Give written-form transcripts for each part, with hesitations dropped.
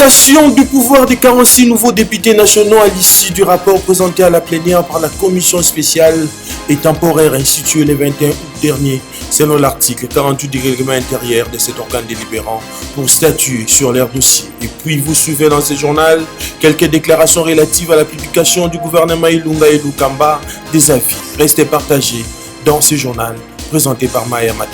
vérification du pouvoir des 46 nouveaux députés nationaux à l'issue du rapport présenté à la plénière par la commission spéciale et temporaire instituée le 21 août dernier, selon l'article 48 du règlement intérieur de cet organe délibérant pour statuer sur leur dossier. Et puis vous suivez dans ce journal quelques déclarations relatives à la publication du gouvernement Ilunga et Lukamba des avis. Restez partagés dans ce journal présenté par Maya Madi.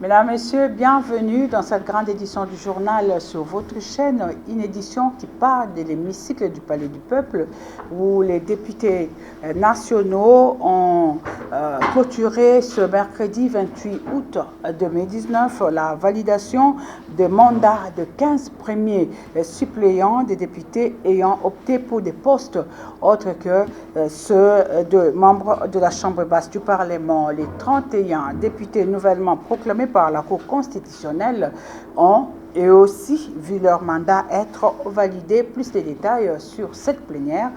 Mesdames, Messieurs, bienvenue dans cette grande édition du journal sur votre chaîne, une édition qui part de l'hémicycle du Palais du Peuple où les députés nationaux ont clôturé ce mercredi 28 août 2019 la validation des mandats de 15 premiers suppléants des députés ayant opté pour des postes autres que ceux de membres de la Chambre basse du Parlement. Les 31 députés nouvellement proclamés par la Cour constitutionnelle ont et aussi vu leur mandat être validé. Plus de détails sur cette plénière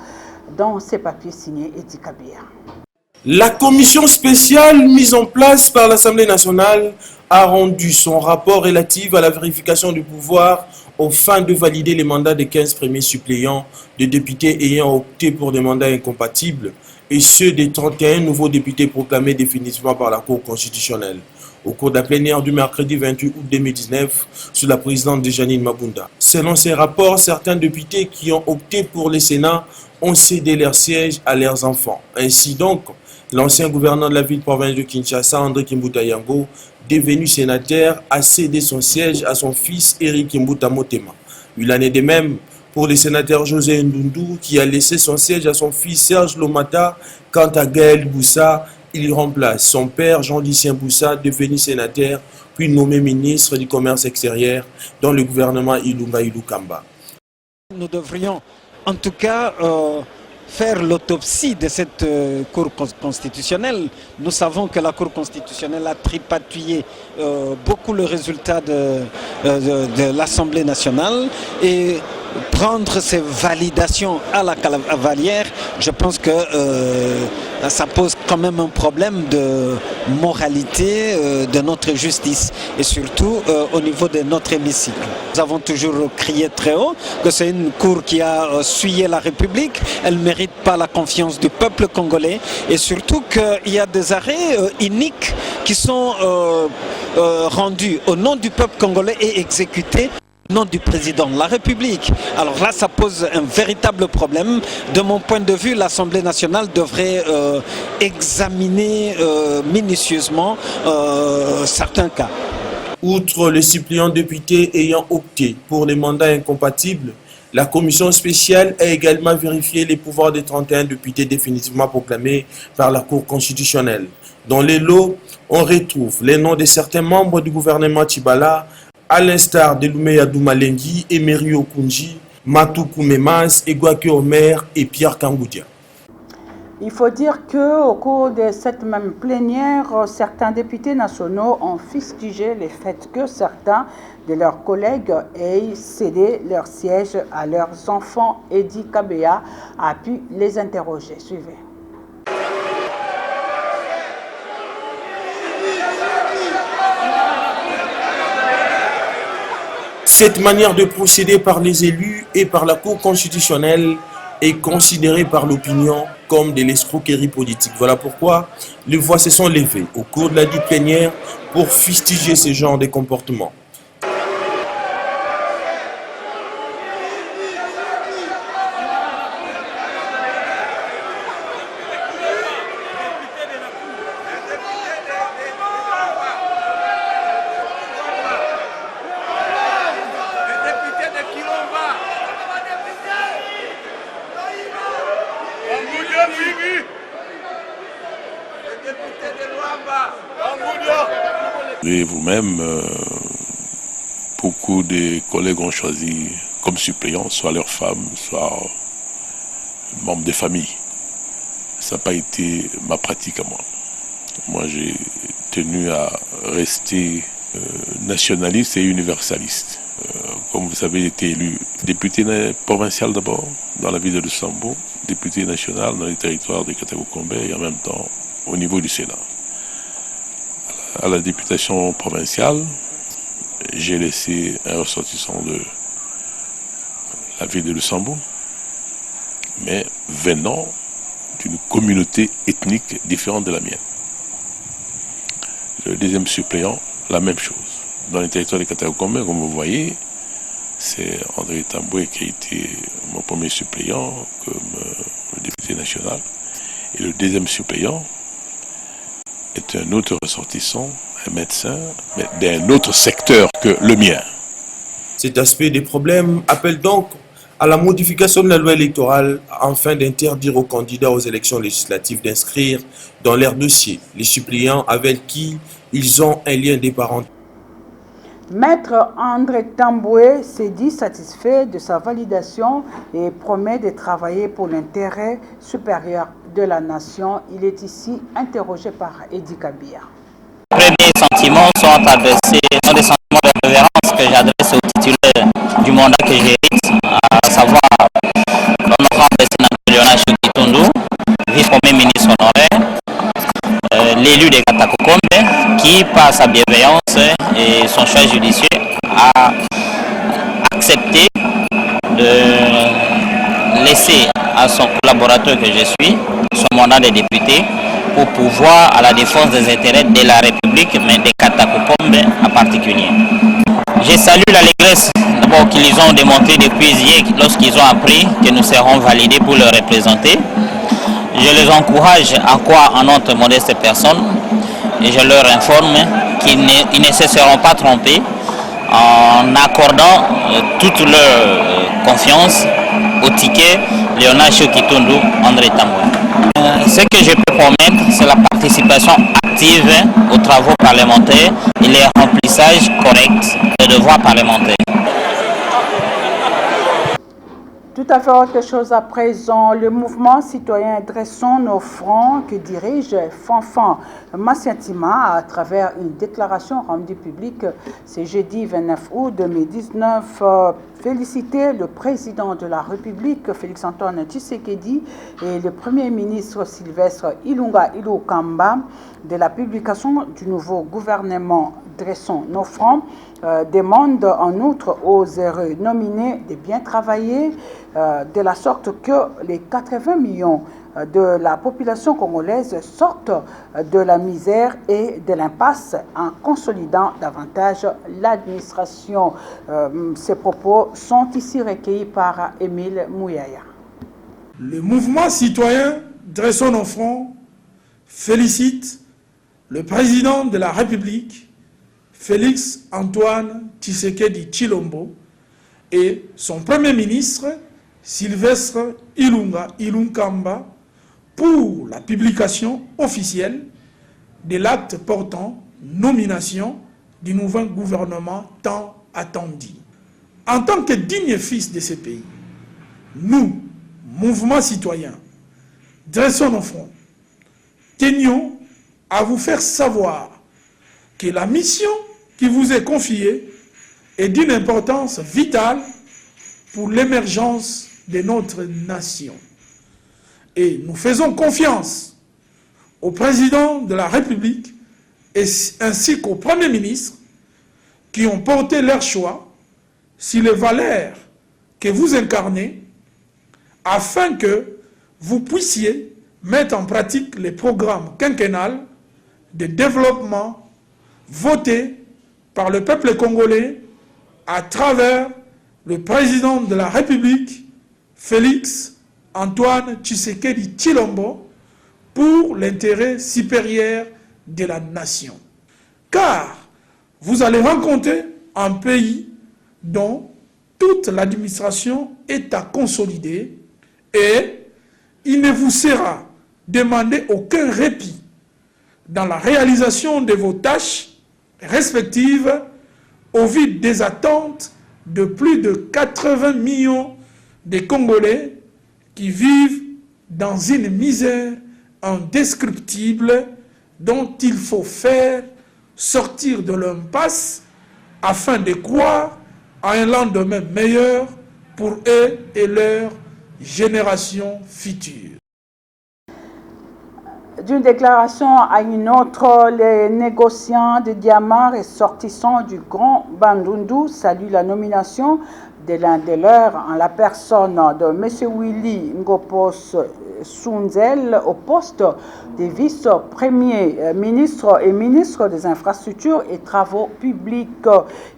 dans ces papiers signés Edi Kabia. La commission spéciale mise en place par l'Assemblée nationale a rendu son rapport relatif à la vérification du pouvoir aux fins de valider les mandats des 15 premiers suppléants de députés ayant opté pour des mandats incompatibles et ceux des 31 nouveaux députés proclamés définitivement par la Cour constitutionnelle au cours de la plénière du mercredi 28 août 2019 sous la présidente de Janine Mabunda. Selon ces rapports, certains députés qui ont opté pour le Sénat ont cédé leur siège à leurs enfants. Ainsi donc, l'ancien gouverneur de la ville-province de Kinshasa, André Kimbuta Yango, devenu sénateur, a cédé son siège à son fils Eric Kimbuta Motema. Il en est de même pour le sénateur José Ndundu qui a laissé son siège à son fils Serge Lomata. Quant à Gaël Boussa, il remplace son père Jean-Lucien Boussa, devenu sénateur, puis nommé ministre du Commerce extérieur dans le gouvernement Ilunga Ilukamba. Nous devrions en tout cas faire l'autopsie de cette Cour constitutionnelle. Nous savons que la Cour constitutionnelle a tripatouillé beaucoup le résultat de l'Assemblée nationale et prendre ces validations à la cavalière, je pense que ça pose quand même un problème de moralité de notre justice et surtout au niveau de notre hémicycle. Nous avons toujours crié très haut que c'est une cour qui a souillé la République, elle ne mérite pas la confiance du peuple congolais et surtout qu'il y a des arrêts iniques qui sont rendus au nom du peuple congolais et exécutés nom du président de la République. Alors là, ça pose un véritable problème. De mon point de vue, l'Assemblée nationale devrait examiner minutieusement certains cas. Outre les suppléants députés ayant opté pour les mandats incompatibles, la commission spéciale a également vérifié les pouvoirs des 31 députés définitivement proclamés par la Cour constitutionnelle. Dans les lots, on retrouve les noms de certains membres du gouvernement Tchibala, à l'instar de Lumeya Doumalengi, Emery Okunji, Matou Koumemas, Egwake Omer et Pierre Kangoudia. Il faut dire qu'au cours de cette même plénière, certains députés nationaux ont fustigé le fait que certains de leurs collègues aient cédé leur siège à leurs enfants. Edi Kabea a pu les interroger. Suivez. Cette manière de procéder par les élus et par la Cour constitutionnelle est considérée par l'opinion comme de l'escroquerie politique. Voilà pourquoi les voix se sont levées au cours de la dite plénière pour fustiger ce genre de comportement. Et vous-même, beaucoup de collègues ont choisi comme suppléants, soit leurs femmes, soit membres des familles. Ça n'a pas été ma pratique à moi. Moi, j'ai tenu à rester nationaliste et universaliste. Comme vous savez, j'ai été élu député provincial d'abord, dans la ville de Lusambo, député national dans les territoires de Katakokombe et en même temps au niveau du Sénat. à la députation provinciale, j'ai laissé un ressortissant de la ville de Luxembourg, mais venant d'une communauté ethnique différente de la mienne. Le deuxième suppléant, la même chose. Dans les territoires de Katakokombe, comme vous voyez, c'est André Tamboué qui a été mon premier suppléant comme député national. Et le deuxième suppléant est un autre ressortissant, un médecin, mais d'un autre secteur que le mien. Cet aspect des problèmes appelle donc à la modification de la loi électorale afin d'interdire aux candidats aux élections législatives d'inscrire dans leur dossier les suppléants avec qui ils ont un lien de parenté. Maître André Tamboué s'est dit satisfait de sa validation et promet de travailler pour l'intérêt supérieur de la nation. Il est ici interrogé par Eddie Kabia. Les premiers sentiments sont adressés, sont des sentiments de révérence que j'adresse au titulaire du mandat que j'hérite, à savoir l'honorable sénateur Léonard Kitundu, vice-premier ministre honoraire, l'élu de Katakokombe, qui par sa bienveillance et son choix judicieux a accepté de laisser à son collaborateur que je suis son mandat de député pour pouvoir à la défense des intérêts de la République, mais de Katakokombe en particulier. Je salue l'allégresse d'abord qu'ils ont démontré depuis hier lorsqu'ils ont appris que nous serons validés pour le représenter. Je les encourage à croire en notre modeste personne et je leur informe qu'ils ne se seront pas trompés en accordant toute leur confiance au ticket Léonard Kitundu André Tamboué. Ce que je peux promettre, c'est la participation active aux travaux parlementaires et le remplissage correct des devoirs parlementaires. Tout à fait autre chose à présent. Le mouvement citoyen Dressons nos fronts que dirige Fanfan Massiatima à travers une déclaration rendue publique ce jeudi 29 août 2019 féliciter le président de la République Félix-Antoine Tshisekedi et le premier ministre Sylvestre Ilunga Ilukamba de la publication du nouveau gouvernement Dressons nos fronts. Demande en outre aux heureux nominés de bien travailler de la sorte que les 80 millions de la population congolaise sortent de la misère et de l'impasse en consolidant davantage l'administration. Ces propos sont ici recueillis par Émile Mouyaya. Le mouvement citoyen Dressons nos fronts félicite le président de la République Félix-Antoine Tshisekedi Tshilombo et son premier ministre Sylvestre Ilunga Ilunkamba pour la publication officielle de l'acte portant nomination du nouveau gouvernement tant attendu. En tant que digne fils de ce pays, nous, mouvement citoyen, Dressons nos fronts, tenions à vous faire savoir que la mission qui vous est confiée est d'une importance vitale pour l'émergence de notre nation. Et nous faisons confiance au président de la République ainsi qu'au Premier ministre qui ont porté leur choix sur les valeurs que vous incarnez afin que vous puissiez mettre en pratique les programmes quinquennals de développement voté par le peuple congolais à travers le président de la République, Félix-Antoine Tshisekedi Tshilombo, pour l'intérêt supérieur de la nation. Car vous allez rencontrer un pays dont toute l'administration est à consolider et il ne vous sera demandé aucun répit dans la réalisation de vos tâches respectives au vu des attentes de plus de 80 millions de Congolais qui vivent dans une misère indescriptible dont il faut faire sortir de l'impasse afin de croire à un lendemain meilleur pour eux et leurs générations futures. D'une déclaration à une autre, les négociants de diamants ressortissants du Grand Bandundu saluent la nomination de l'un de leurs en la personne de M. Willy Ngopos Sunzel au poste de vice-premier ministre et ministre des Infrastructures et Travaux publics.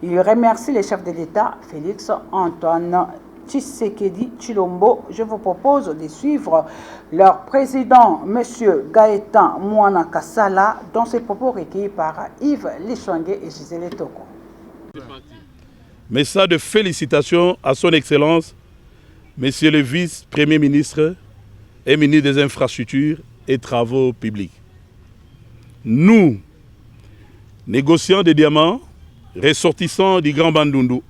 Il remercie les chefs de l'État, Félix Antoine Tshisekedi Tshilombo. Je vous propose de suivre leur président, M. Gaëtan Mouana Kassala, dans ses propos recueillis par Yves Lichwangue et Gisèle Toko. Message de félicitations à son Excellence, Monsieur le Vice-Premier ministre et ministre des Infrastructures et Travaux publics. Nous, négociants de diamants, ressortissants du Grand Bandundu,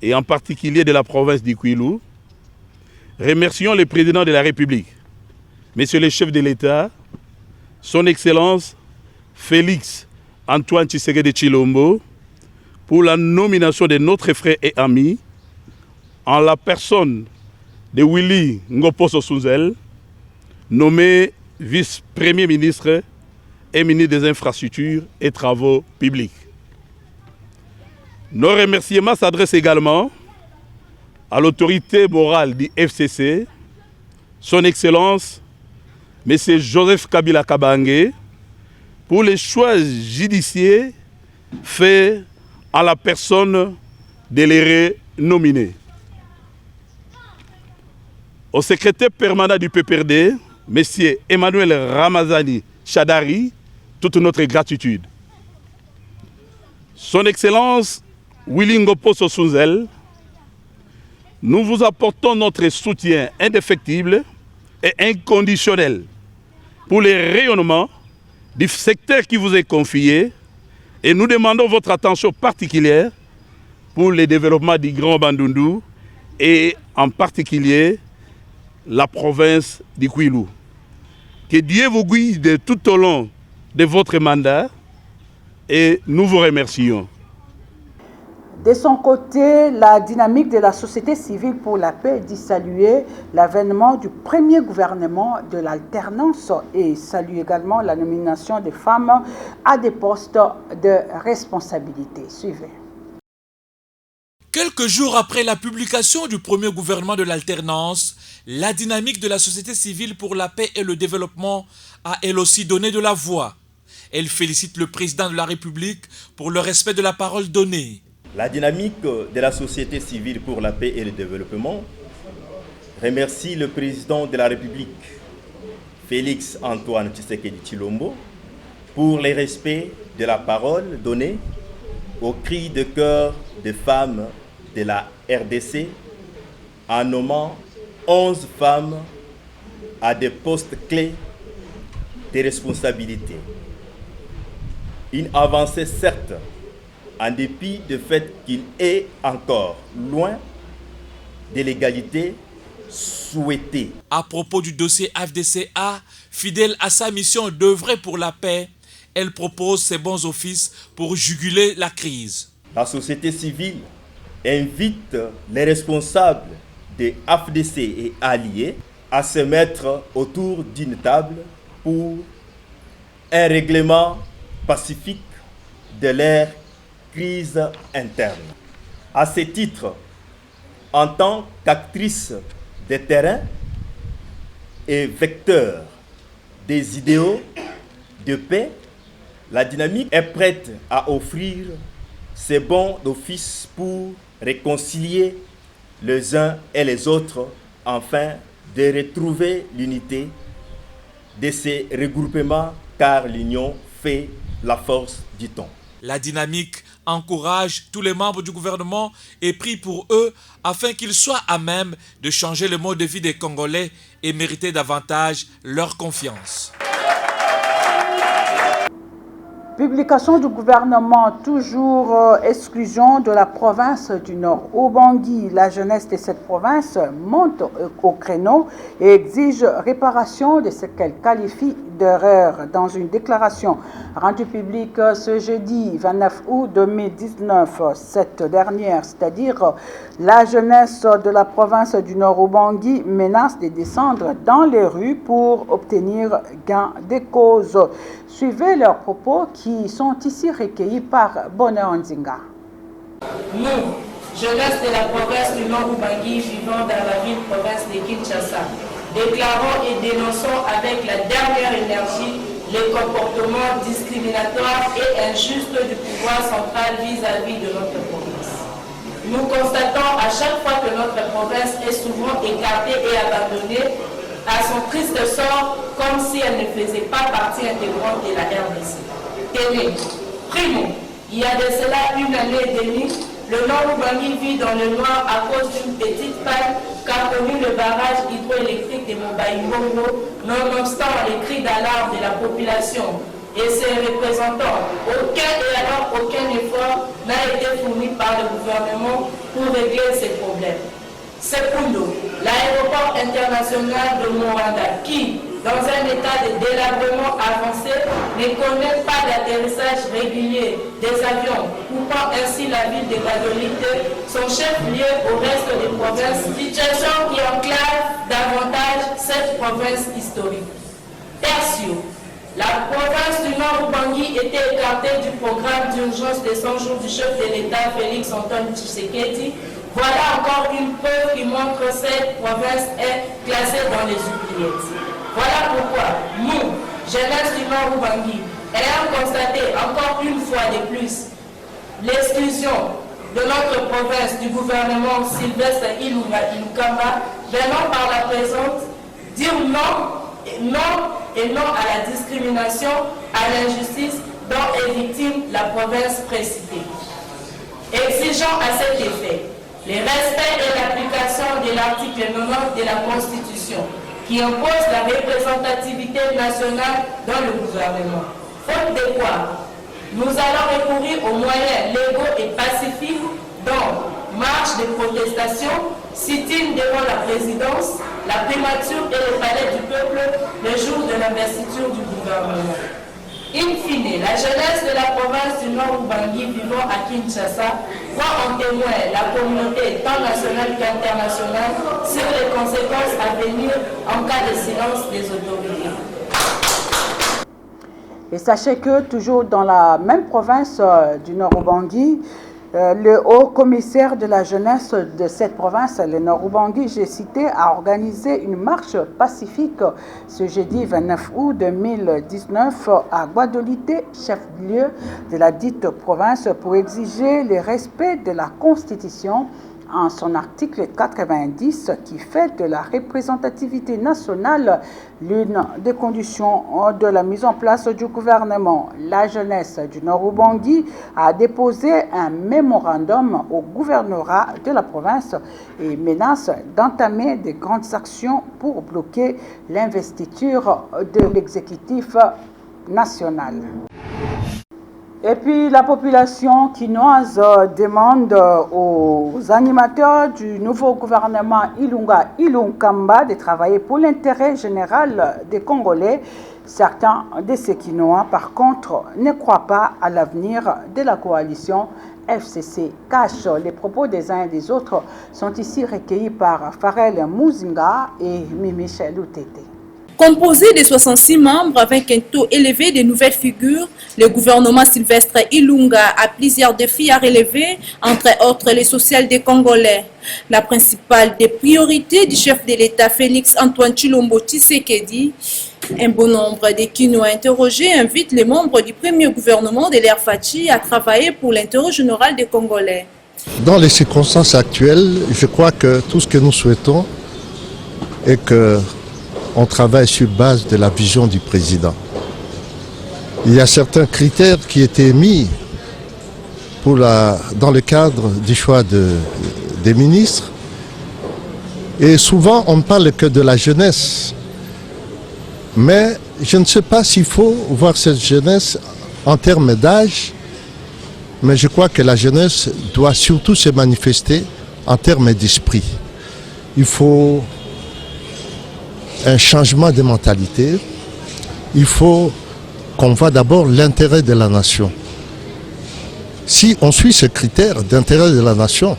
et en particulier de la province du Kwilu, remercions le président de la République, Monsieur le chef de l'État, son Excellence Félix Antoine Tshisekedi Tshilombo, pour la nomination de notre frère et ami, en la personne de Willy Ngopos Sunzel, nommé vice-premier ministre et ministre des Infrastructures et Travaux publics. Nos remerciements s'adressent également à l'autorité morale du FCC, son Excellence, M. Joseph Kabila Kabange, pour les choix judiciaires faits à la personne de les nominés. Au secrétaire permanent du PPRD, M. Emmanuel Ramazani Chadari, toute notre gratitude. Son Excellence Willy Ngopos Sunzel, nous vous apportons notre soutien indéfectible et inconditionnel pour le rayonnement du secteur qui vous est confié et nous demandons votre attention particulière pour le développement du Grand Bandundu et en particulier la province du Kwilu. Que Dieu vous guide tout au long de votre mandat et nous vous remercions. De son côté, la dynamique de la société civile pour la paix dit saluer l'avènement du premier gouvernement de l'alternance et salue également la nomination des femmes à des postes de responsabilité. Suivez. Quelques jours après la publication du premier gouvernement de l'alternance, la dynamique de la société civile pour la paix et le développement a elle aussi donné de la voix. Elle félicite le président de la République pour le respect de la parole donnée. La dynamique de la société civile pour la paix et le développement remercie le président de la République, Félix Antoine Tshisekedi Tshilombo, pour le respect de la parole donnée au cri de cœur des femmes de la RDC en nommant 11 femmes à des postes clés de responsabilité. Une avancée certes, en dépit du fait qu'il est encore loin de l'égalité souhaitée. À propos du dossier FDCA, fidèle à sa mission d'œuvrer pour la paix, elle propose ses bons offices pour juguler la crise. La société civile invite les responsables des FDC et alliés à se mettre autour d'une table pour un règlement pacifique de leur crise interne. À ce titre, en tant qu'actrice de terrain et vecteur des idéaux de paix, la dynamique est prête à offrir ses bons d'office pour réconcilier les uns et les autres afin de retrouver l'unité de ces regroupements car l'union fait la force, dit-on. La dynamique encourage tous les membres du gouvernement et prie pour eux afin qu'ils soient à même de changer le mode de vie des Congolais et mériter davantage leur confiance. Publication du gouvernement, toujours exclusion de la province du Nord. Au Bangui, la jeunesse de cette province monte au créneau et exige réparation de ce qu'elle qualifie d'erreur. Dans une déclaration rendue publique ce jeudi 29 août 2019, cette dernière, c'est-à-dire la jeunesse de la province du Nord-Ubangi, menace de descendre dans les rues pour obtenir gain de cause. Suivez leurs propos qui sont ici recueillis par Bonheur Nzinga. Nous, jeunesse de la province du Nord-Ubangi vivant dans la ville-province de Kinshasa, déclarons et dénonçons avec la dernière énergie les comportements discriminatoires et injustes du pouvoir central vis-à-vis de notre province. Nous constatons à chaque fois que notre province est souvent écartée et abandonnée à son triste sort comme si elle ne faisait pas partie intégrante de la RDC. Tenez, primo, il y a de cela une année et demie, le Nord-Ubangi vit dans le noir à cause d'une petite panne qu'a connu le barrage hydroélectrique de Mobaïmbongo, nonobstant les cris d'alarme de la population et ses représentants. Aucun effort n'a été fourni par le gouvernement pour régler ces problèmes. Secundo, l'aéroport international de Moranda, qui, dans un état de délabrement avancé, ne connaît pas d'atterrissage régulier des avions, coupant ainsi la ville de Badolite, son chef-lieu au reste des provinces, situation qui enclave davantage cette province historique. Tertio, la province du Nord-Ubangi était écartée du programme d'urgence des 100 jours du chef de l'État Félix Antoine Tshisekedi. Voilà encore une preuve qui montre que cette province est classée dans les oubliettes. Voilà pourquoi nous, jeunesse du Nord-Ubangi, ayant constaté encore une fois de plus l'exclusion de notre province du gouvernement Sylvestre Ilunga-Ilukamba, venons par la présente dire non à la discrimination, à l'injustice dont est victime la province précitée. Exigeons à cet effet le respect et l'application de l'article 90 de la Constitution qui impose la représentativité nationale dans le gouvernement. Faute de quoi, nous allons recourir aux moyens légaux et pacifiques dont marche de protestation, sit-in devant la présidence, la primature et le palais du peuple le jour de l'investiture du gouvernement. In fine, la jeunesse de la province du Nord-Ubangi vivant à Kinshasa voit en témoin la communauté tant nationale qu'internationale sur les conséquences à venir en cas de silence des autorités. Et sachez que toujours dans la même province du Nord-Ubangi, le haut commissaire de la jeunesse de cette province, le Nord-Ubangi, j'ai cité, a organisé une marche pacifique ce jeudi 29 août 2019 à Guadolite, chef-lieu de la dite province, pour exiger le respect de la Constitution en son article 90 qui fait de la représentativité nationale l'une des conditions de la mise en place du gouvernement. La jeunesse du Nord-Ubangi a déposé un mémorandum au gouvernorat de la province et menace d'entamer de grandes actions pour bloquer l'investiture de l'exécutif national. Et puis la population quinoise demande aux animateurs du nouveau gouvernement Ilunga-Ilunkamba de travailler pour l'intérêt général des Congolais. Certains de ces Quinois, par contre, ne croient pas à l'avenir de la coalition FCC Cash. Les propos des uns et des autres sont ici recueillis par Farel Muzinga et Mimichel Loutete. Composé de 66 membres avec un taux élevé de nouvelles figures, le gouvernement Sylvestre Ilunga a plusieurs défis à relever, entre autres les sociales des Congolais. La principale des priorités du chef de l'État Félix Antoine Tshilombo Tshisekedi, un bon nombre de Quinois interrogés invitent les membres du premier gouvernement de l'ère Fachi à travailler pour l'intérêt général des Congolais. Dans les circonstances actuelles, je crois que tout ce que nous souhaitons est que on travaille sur base de la vision du président. Il y a certains critères qui étaient mis dans le cadre du choix des ministres. Et souvent, on ne parle que de la jeunesse. Mais je ne sais pas s'il faut voir cette jeunesse en termes d'âge, mais je crois que la jeunesse doit surtout se manifester en termes d'esprit. Il faut un changement de mentalité, il faut qu'on voit d'abord l'intérêt de la nation. Si on suit ce critère d'intérêt de la nation,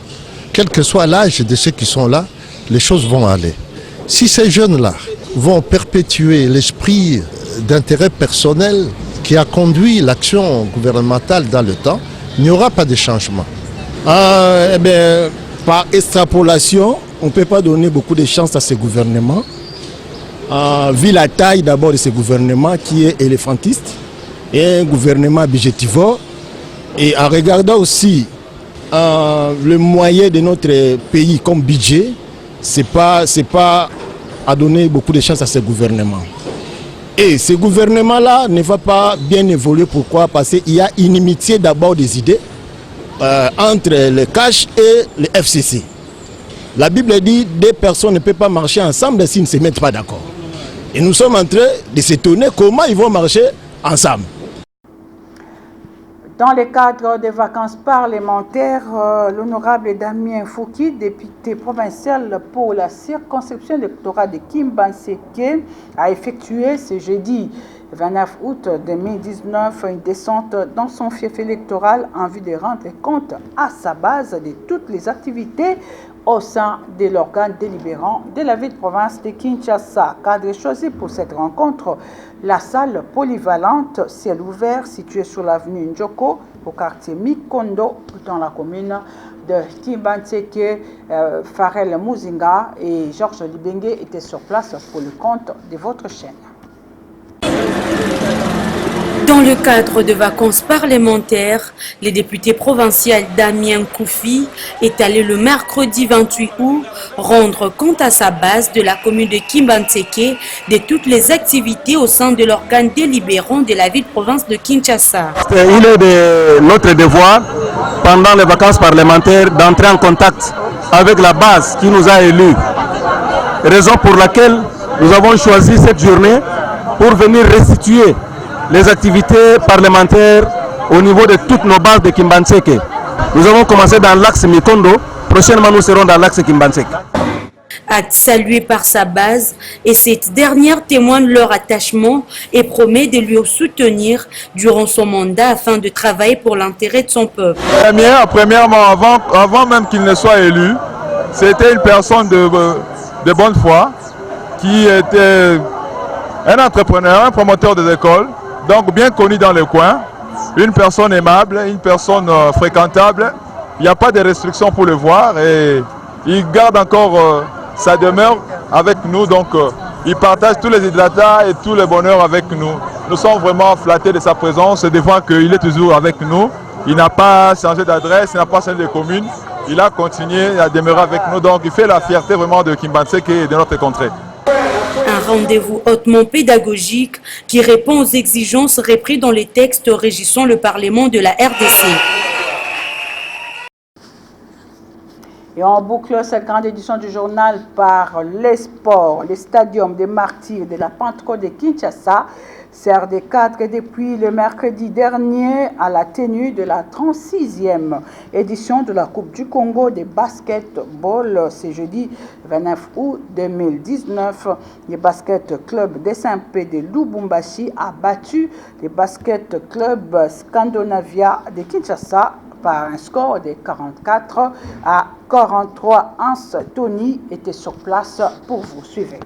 quel que soit l'âge de ceux qui sont là, les choses vont aller. Si ces jeunes-là vont perpétuer l'esprit d'intérêt personnel qui a conduit l'action gouvernementale dans le temps, il n'y aura pas de changement. Par extrapolation, on ne peut pas donner beaucoup de chance à ce gouvernement. Vu la taille d'abord de ce gouvernement qui est éléphantiste et un gouvernement budgétivore, et en regardant aussi le moyen de notre pays comme budget, c'est pas à donner beaucoup de chance à ce gouvernement. Et ce gouvernement-là ne va pas bien évoluer. Pourquoi? Parce qu'il y a inimitié d'abord des idées entre le CACH et le FCC. La Bible dit que deux personnes ne peuvent pas marcher ensemble s'ils ne se mettent pas d'accord. Et nous sommes en train de s'étonner comment ils vont marcher ensemble. Dans le cadre des vacances parlementaires, l'honorable Damien Fouki, député provincial pour la circonscription électorale de Kimbanséké, a effectué ce jeudi 29 août 2019 une descente dans son fief électoral en vue de rendre compte à sa base de toutes les activités au sein de l'organe délibérant de la ville-province de Kinshasa. Cadre choisi pour cette rencontre, la salle polyvalente ciel ouvert située sur l'avenue Njoko au quartier Mikondo dans la commune de Kimbanséké. Farel Mouzinga et Georges Libengue étaient sur place pour le compte de votre chaîne. Dans le cadre de vacances parlementaires, le député provincial Damien Koufi est allé le mercredi 28 août rendre compte à sa base de la commune de Kimbanséké de toutes les activités au sein de l'organe délibérant de la ville-province de Kinshasa. Il est de notre devoir, pendant les vacances parlementaires, d'entrer en contact avec la base qui nous a élus. Raison pour laquelle nous avons choisi cette journée pour venir restituer les activités parlementaires au niveau de toutes nos bases de Kimbanséké. Nous avons commencé dans l'axe Mikondo, prochainement nous serons dans l'axe Kimbanséké. Acte salué par sa base, et cette dernière témoigne leur attachement et promet de lui soutenir durant son mandat afin de travailler pour l'intérêt de son peuple. Premièrement, avant même qu'il ne soit élu, c'était une personne de bonne foi qui était un entrepreneur, un promoteur des écoles, donc bien connu dans le coin, une personne aimable, une personne fréquentable. Il n'y a pas de restrictions pour le voir et il garde encore sa demeure avec nous. Donc il partage tous les hydratats et tous les bonheurs avec nous. Nous sommes vraiment flattés de sa présence et de voir qu'il est toujours avec nous. Il n'a pas changé d'adresse, il n'a pas changé de commune. Il a continué à demeurer avec nous. Donc il fait la fierté vraiment de Kimbanséké et de notre contrée. Un rendez-vous hautement pédagogique qui répond aux exigences reprises dans les textes régissant le Parlement de la RDC. Et on boucle cette grande édition du journal par les sports. Le stadium des martyrs de la Pentecôte de Kinshasa sert de cadre depuis le mercredi dernier à la tenue de la 36e édition de la Coupe du Congo de basketball. C'est jeudi 29 août 2019. Le basket club des SMP de Lubumbashi a battu le basket club Scandinavia de Kinshasa par un score de 44 à 43. Hans Tony était sur place pour vous suivre.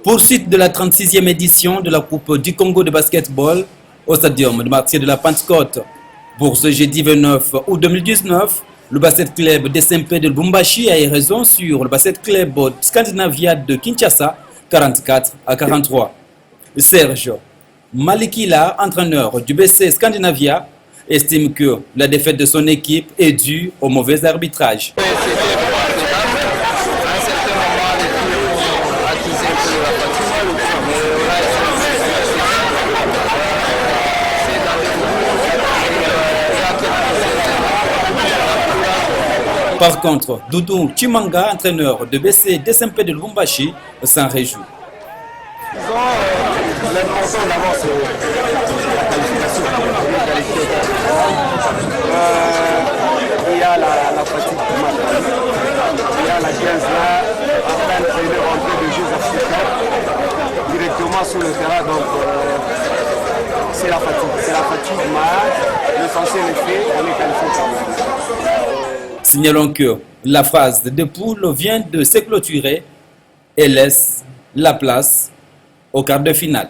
Poursuite de la 36e édition de la Coupe du Congo de basketball au stadium de martyrs de la Pentecôte. Pour ce jeudi 29 août 2019, le basket club des SMP de Lubumbashi a eu raison sur le basket club Scandinavia de Kinshasa 44 à 43. Serge Malikila, entraîneur du BC Scandinavia, estime que la défaite de son équipe est due au mauvais arbitrage. Par contre, Doudou Chimanga, entraîneur de BC SMP de Lubumbashi, s'en réjouit. L'important d'abord c'est la qualification. Il y a la fatigue qui m'a. Il y a la 15 là, en train de rentrer de jeux africains. sur le terrain, donc c'est la fatigue. C'est la fatigue, mais l'essentiel est fait, on est qualifié quand même. Signalons que la phase de poule vient de se clôturer et laisse la place au quart de finale.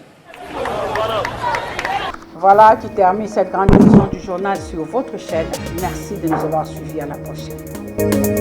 Voilà qui termine cette grande édition du journal sur votre chaîne. Merci de nous avoir suivis. À la prochaine.